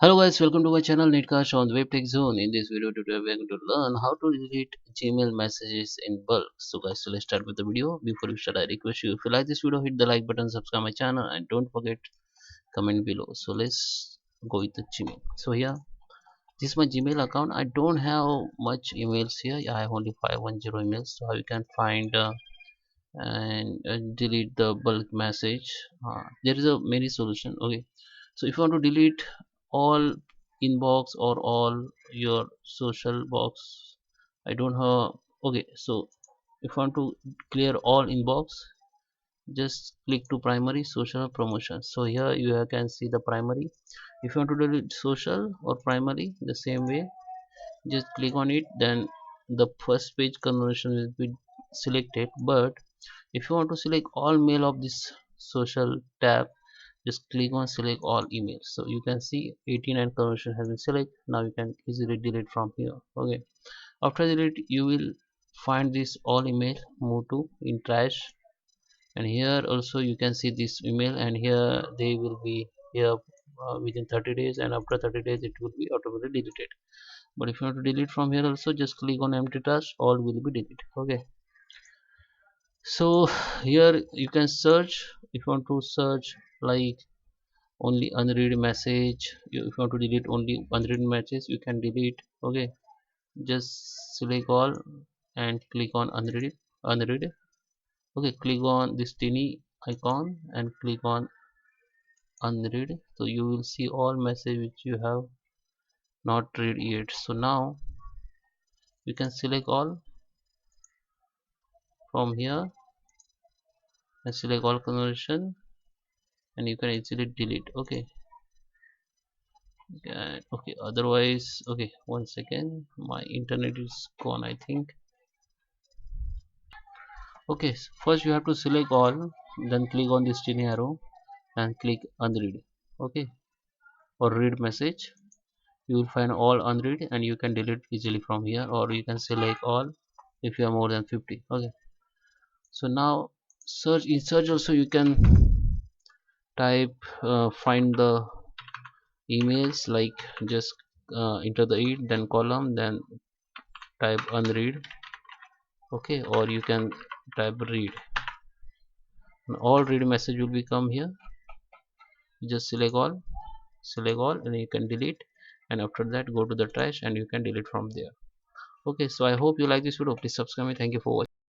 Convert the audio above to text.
Hello guys, welcome to my channel Netcast on the Web Tech Zone. In this video today we are going to learn how to delete Gmail messages in bulk. So guys, so let's start with the video. Before we start, I request you, if you like this video, hit the like button, subscribe my channel, and don't forget comment below. So let's go with the Gmail. So here, this is my Gmail account. I don't have much emails here. I have only 510 emails. So how you can find and delete the bulk message? There is a many solution. Okay, so if you want to delete all inbox or all your social box, I don't have. Okay, so if you want to clear all inbox, just click to primary social promotion. So here you can see the primary. If you want to delete social or primary, the same way, just click on it, then the first page conversion will be selected. But if you want to select all mail of this social tab, just click on select all emails. So you can see 89 conversion has been selected. Now you can easily delete from here. Okay, after delete you will find this all email, move to in trash, and here also you can see this email, and here they will be here within 30 days, and after 30 days it will be automatically deleted. But if you want to delete from here also, just click on empty trash, all will be deleted. Okay, so here you can search. If you want to search like only unread message, if you want to delete only unread messages, you can delete. Okay, just select all and click on unread. Okay, click on this tiny icon and click on unread, so you will see all message which you have not read yet. So now you can select all from here and select all conversion, and you can easily delete. Okay, okay, otherwise, okay, one second, my internet is gone, I think. Okay, first you have to select all, then click on this tiny arrow and click unread. Okay, or read message, you will find all unread and you can delete easily from here, or you can select all if you have more than 50. Okay, so now search, in search also you can type find the emails, like just enter the it, then column, then type unread. Okay, or you can type read, and all read message will become here. You just select all and you can delete, and after that go to the trash and you can delete from there. Okay, so I hope you like this video. Please subscribe me. Thank you for watching.